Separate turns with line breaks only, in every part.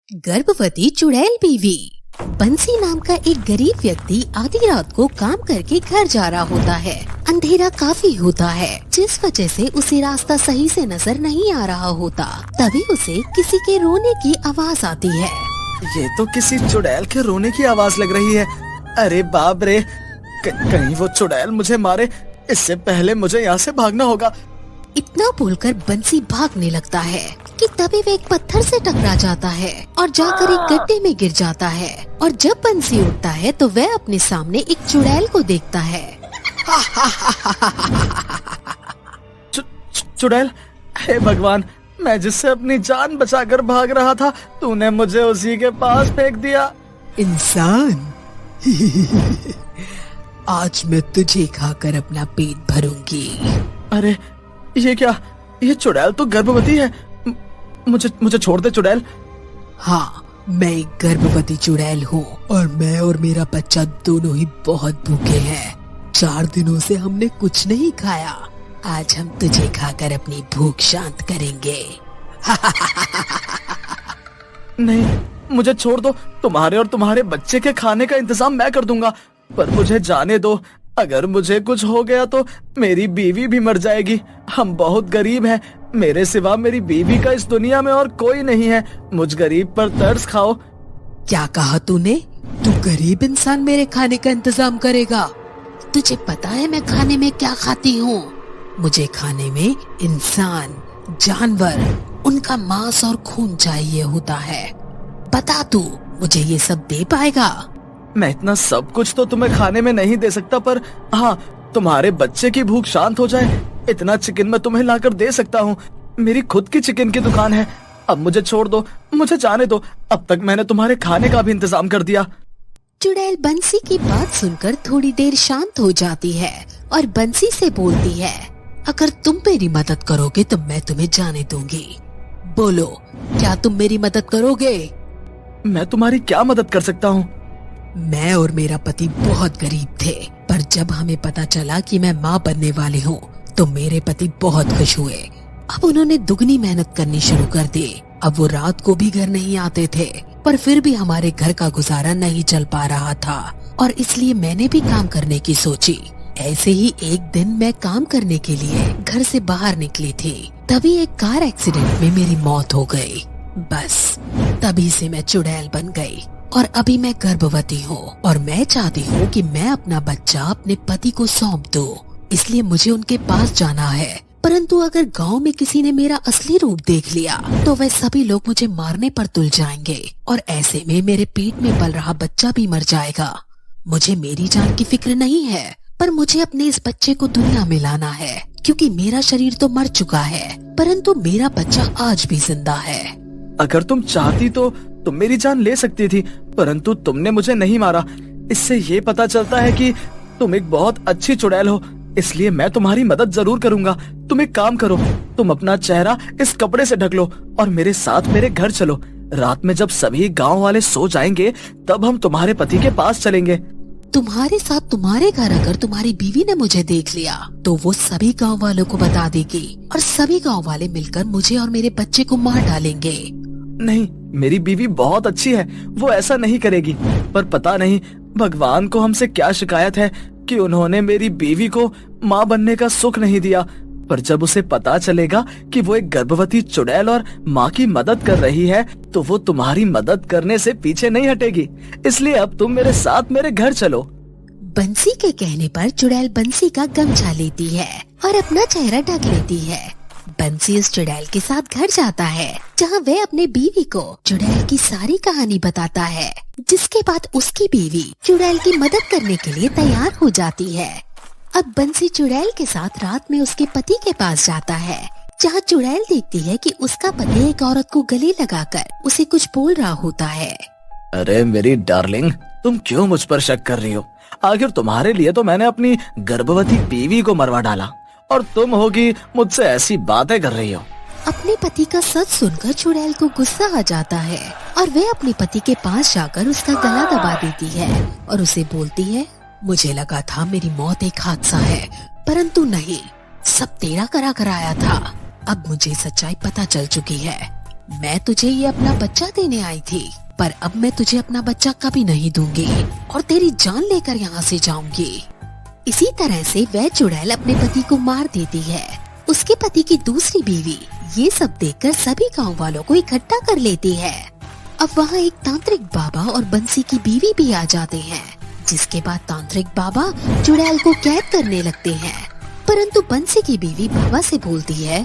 गर्भवती चुड़ैल बीवी। बंसी नाम का एक गरीब व्यक्ति आधी रात को काम करके घर जा रहा होता है। अंधेरा काफी होता है, जिस वजह से उसे रास्ता सही से नजर नहीं आ रहा होता। तभी उसे किसी के रोने की आवाज आती है।
ये तो किसी चुड़ैल के रोने की आवाज लग रही है। अरे बाप रे, कहीं वो चुड़ैल मुझे मारे, इससे पहले मुझे यहाँ से भागना होगा।
इतना बोलकर बंसी भागने लगता है कि तभी वह एक पत्थर से टकरा जाता है और जाकर एक गड्ढे में गिर जाता है। और जब बंसी उठता है तो वह अपने सामने एक चुड़ैल को देखता है।
चुड़ैल, हे भगवान, मैं जिससे अपनी जान बचाकर भाग रहा था, तूने मुझे उसी के पास फेंक दिया।
इंसान, आज मैं तुझे खाकर अपना पेट भरूंगी।
अरे ये क्या? ये चुड़ैल तो गर्भवती है। मुझे छोड़ दे चुड़ैल।
हाँ, मैं एक गर्भवती चुड़ैल हूँ और मैं और मेरा बच्चा दोनों ही बहुत भूखे हैं। 4 दिनों से हमने कुछ नहीं खाया। आज हम तुझे खाकर अपनी भूख शांत करेंगे।
नहीं, मुझे छोड़ दो। तुम्हारे और तुम्हारे बच्चे के खाने का इंतजाम मैं कर दूंगा, पर मुझे जाने दो। अगर मुझे कुछ हो गया तो मेरी बीवी भी मर जाएगी। हम बहुत गरीब हैं। मेरे सिवा मेरी बीवी का इस दुनिया में और कोई नहीं है। मुझ गरीब पर तरस खाओ।
क्या कहा तूने? तू गरीब इंसान मेरे खाने का इंतजाम करेगा?
तुझे पता है मैं खाने में क्या खाती हूँ?
मुझे खाने में इंसान, जानवर, उनका मांस और खून चाहिए होता है। बता तू मुझे ये सब दे पाएगा?
मैं इतना सब कुछ तो तुम्हें खाने में नहीं दे सकता, पर हाँ, तुम्हारे बच्चे की भूख शांत हो जाए इतना चिकन मैं तुम्हें लाकर दे सकता हूँ। मेरी खुद की चिकन की दुकान है। अब मुझे छोड़ दो, मुझे जाने दो। अब तक मैंने तुम्हारे खाने का भी इंतजाम कर दिया।
चुड़ैल बंसी की बात सुनकर थोड़ी देर शांत हो जाती है और बंसी से बोलती है,
अगर तुम मेरी मदद करोगे तो मैं तुम्हें जाने दूंगी। बोलो, क्या तुम मेरी मदद करोगे?
मैं तुम्हारी क्या मदद कर सकता हूँ?
मैं और मेरा पति बहुत गरीब थे, पर जब हमें पता चला कि मैं माँ बनने वाली हूँ तो मेरे पति बहुत खुश हुए। अब उन्होंने दुगनी मेहनत करनी शुरू कर दी। अब वो रात को भी घर नहीं आते थे, पर फिर भी हमारे घर का गुजारा नहीं चल पा रहा था और इसलिए मैंने भी काम करने की सोची। ऐसे ही एक दिन मैं काम करने के लिए घर से बाहर निकली थी, तभी एक कार एक्सीडेंट में मेरी मौत हो गई। बस तभी से मैं चुड़ैल बन गई और अभी मैं गर्भवती हूँ और मैं चाहती हूँ कि मैं अपना बच्चा अपने पति को सौंप दूँ, इसलिए मुझे उनके पास जाना है। परंतु अगर गांव में किसी ने मेरा असली रूप देख लिया तो वह सभी लोग मुझे मारने पर तुल जाएंगे और ऐसे में मेरे पेट में पल रहा बच्चा भी मर जाएगा। मुझे मेरी जान की फिक्र नहीं है, पर मुझे अपने इस बच्चे को दुनिया में लाना है, क्योंकि मेरा शरीर तो मर चुका है परंतु मेरा बच्चा आज भी जिंदा है।
अगर तुम चाहती तो तुम मेरी जान ले सकती थी, परंतु तुमने मुझे नहीं मारा। इससे ये पता चलता है कि तुम एक बहुत अच्छी चुड़ैल हो, इसलिए मैं तुम्हारी मदद जरूर करूंगा। तुम एक काम करो, तुम अपना चेहरा इस कपड़े से ढक लो और मेरे साथ मेरे घर चलो। रात में जब सभी गांव वाले सो जाएंगे तब हम तुम्हारे पति के पास चलेंगे।
तुम्हारे साथ तुम्हारे घर अगर तुम्हारी बीवी ने मुझे देख लिया तो वो सभी गांव वालों को बता देगी और सभी गांव वाले मिलकर मुझे और मेरे बच्चे को मार डालेंगे।
नहीं, मेरी बीवी बहुत अच्छी है, वो ऐसा नहीं करेगी। पर पता नहीं भगवान को हमसे क्या शिकायत है कि उन्होंने मेरी बीवी को माँ बनने का सुख नहीं दिया। पर जब उसे पता चलेगा कि वो एक गर्भवती चुड़ैल और माँ की मदद कर रही है तो वो तुम्हारी मदद करने से पीछे नहीं हटेगी। इसलिए अब तुम मेरे साथ मेरे घर चलो।
बंसी के कहने पर चुड़ैल बंसी का गमछा लेती है और अपना चेहरा ढक लेती है। बंसी उस चुड़ैल के साथ घर जाता है, जहाँ वह अपने बीवी को चुड़ैल की सारी कहानी बताता है, जिसके बाद उसकी बीवी चुड़ैल की मदद करने के लिए तैयार हो जाती है। अब बंसी चुड़ैल के साथ रात में उसके पति के पास जाता है, जहाँ चुड़ैल देखती है कि उसका पति एक औरत को गले लगाकर उसे कुछ बोल रहा होता है।
अरे मेरी डार्लिंग, तुम क्यों मुझ पर शक कर रही हो? आखिर तुम्हारे लिए तो मैंने अपनी गर्भवती बीवी को मरवा डाला और तुम होगी मुझसे ऐसी बातें कर रही हो।
अपने पति का सच सुनकर चुड़ैल को गुस्सा आ जाता है और वह अपने पति के पास जाकर उसका गला दबा देती है और उसे बोलती है,
मुझे लगा था मेरी मौत एक हादसा है, परंतु नहीं, सब तेरा करा कराया था। अब मुझे सच्चाई पता चल चुकी है। मैं तुझे ये अपना बच्चा देने आई थी, पर अब मैं तुझे अपना बच्चा कभी नहीं दूंगी और तेरी जान लेकर यहाँ से जाऊंगी।
इसी तरह से वह चुड़ैल अपने पति को मार देती है। उसके पति की दूसरी बीवी ये सब देखकर सभी गांव वालों को इकट्ठा कर लेती है। अब वहाँ एक तांत्रिक बाबा और बंसी की बीवी भी आ जाते हैं, जिसके बाद तांत्रिक बाबा चुड़ैल को कैद करने लगते हैं। परंतु बंसी की बीवी बाबा से बोलती है,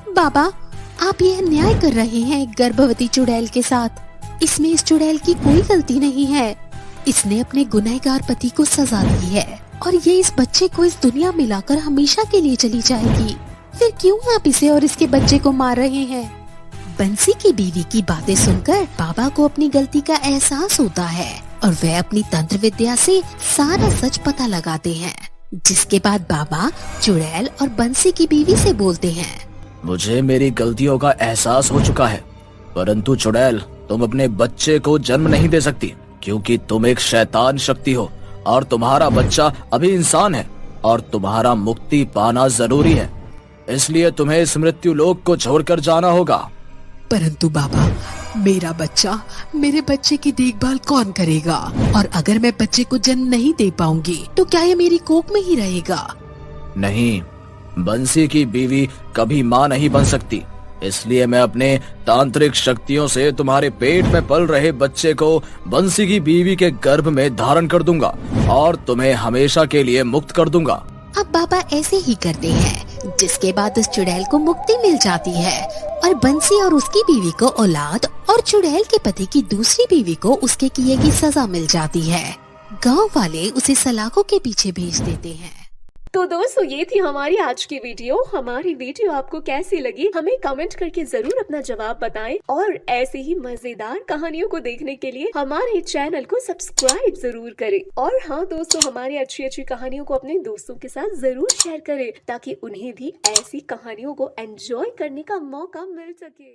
बाबा आप यह अन्याय कर रहे हैं एक गर्भवती चुड़ैल के साथ। इसमें इस चुड़ैल की कोई गलती नहीं है। इसने अपने गुनहगार पति को सजा दी है और ये इस बच्चे को इस दुनिया में लाकर हमेशा के लिए चली जाएगी। फिर क्यों आप इसे और इसके बच्चे को मार रहे हैं? बंसी की बीवी की बातें सुनकर बाबा को अपनी गलती का एहसास होता है और वह अपनी तंत्र विद्या से सारा सच पता लगाते हैं। जिसके बाद बाबा चुड़ैल और बंसी की बीवी से बोलते हैं,
मुझे मेरी गलतियों का एहसास हो चुका है, परंतु चुड़ैल तुम अपने बच्चे को जन्म नहीं दे सकती, क्योंकि तुम एक शैतान शक्ति हो और तुम्हारा बच्चा अभी इंसान है और तुम्हारा मुक्ति पाना जरूरी है। इसलिए तुम्हें इस मृत्यु लोक को छोड़कर जाना होगा।
परंतु बाबा, मेरे बच्चे की देखभाल कौन करेगा? और अगर मैं बच्चे को जन्म नहीं दे पाऊंगी तो क्या ये मेरी कोख में ही रहेगा?
नहीं, बंसी की बीवी कभी माँ नहीं बन सकती। इसलिए मैं अपने तांत्रिक शक्तियों से तुम्हारे पेट में पल रहे बच्चे को बंसी की बीवी के गर्भ में धारण कर दूंगा और तुम्हें हमेशा के लिए मुक्त कर दूंगा।
अब बाबा ऐसे ही करते हैं, जिसके बाद उस चुड़ैल को मुक्ति मिल जाती है और बंसी और उसकी बीवी को औलाद और चुड़ैल के पति की दूसरी बीवी को उसके किए की सजा मिल जाती है। गांव वाले उसे सलाखों के पीछे भेज देते हैं।
तो दोस्तों, ये थी हमारी आज की वीडियो। हमारी वीडियो आपको कैसी लगी हमें कमेंट करके जरूर अपना जवाब बताएं और ऐसे ही मजेदार कहानियों को देखने के लिए हमारे चैनल को सब्सक्राइब जरूर करें। और हाँ दोस्तों, हमारी अच्छी अच्छी कहानियों को अपने दोस्तों के साथ जरूर शेयर करें ताकि उन्हें भी ऐसी कहानियों को एंजॉय करने का मौका मिल सके।